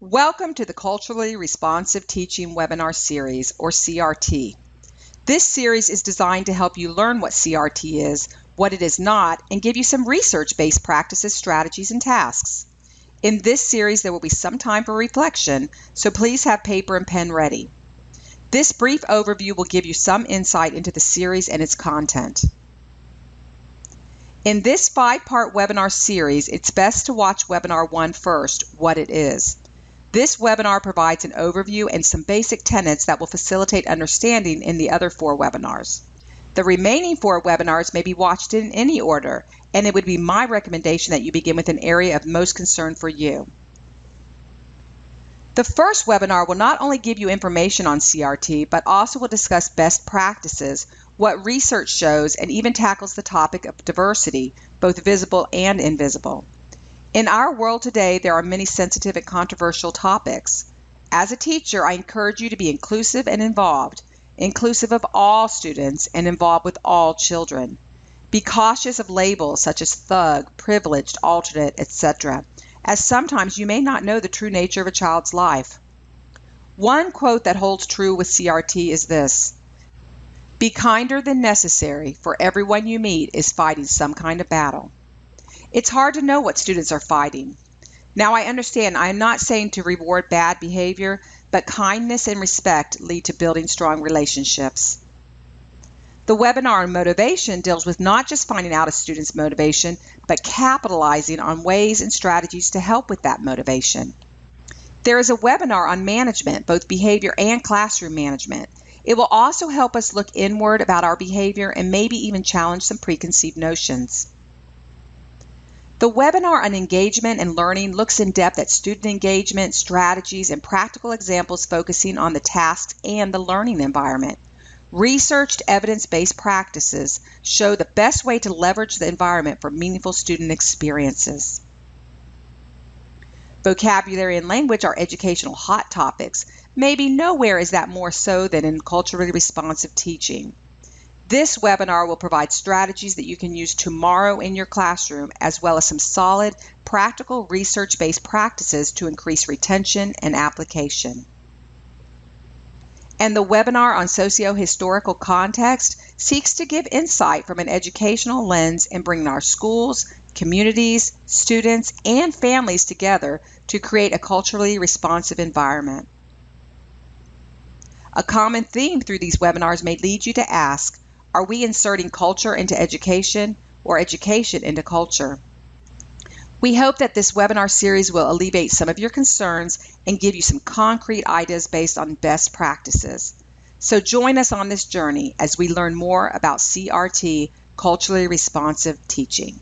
Welcome to the Culturally Responsive Teaching Webinar Series, or CRT. This series is designed to help you learn what CRT is, what it is not, and give you some research-based practices, strategies, and tasks. In this series, there will be some time for reflection, so please have paper and pen ready. This brief overview will give you some insight into the series and its content. In this 5-part webinar series, it's best to watch Webinar 1 first, What It Is. This webinar provides an overview and some basic tenets that will facilitate understanding in the other 4 webinars. The remaining 4 webinars may be watched in any order, and it would be my recommendation that you begin with an area of most concern for you. The first webinar will not only give you information on CRT, but also will discuss best practices, what research shows, and even tackles the topic of diversity, both visible and invisible. In our world today, there are many sensitive and controversial topics. As a teacher, I encourage you to be inclusive and involved, inclusive of all students and involved with all children. Be cautious of labels such as thug, privileged, alternate, etc., as sometimes you may not know the true nature of a child's life. One quote that holds true with CRT is this: "Be kinder than necessary, for everyone you meet is fighting some kind of battle." It's hard to know what students are fighting. Now, I understand I am not saying to reward bad behavior, but kindness and respect lead to building strong relationships. The webinar on motivation deals with not just finding out a student's motivation, but capitalizing on ways and strategies to help with that motivation. There is a webinar on management, both behavior and classroom management. It will also help us look inward about our behavior and maybe even challenge some preconceived notions. The webinar on engagement and learning looks in depth at student engagement, strategies, and practical examples focusing on the tasks and the learning environment. Researched evidence-based practices show the best way to leverage the environment for meaningful student experiences. Vocabulary and language are educational hot topics. Maybe nowhere is that more so than in culturally responsive teaching. This webinar will provide strategies that you can use tomorrow in your classroom, as well as some solid, practical, research-based practices to increase retention and application. And the webinar on socio-historical context seeks to give insight from an educational lens in bringing our schools, communities, students, and families together to create a culturally responsive environment. A common theme through these webinars may lead you to ask, are we inserting culture into education or education into culture? We hope that this webinar series will alleviate some of your concerns and give you some concrete ideas based on best practices. So join us on this journey as we learn more about CRT, culturally responsive teaching.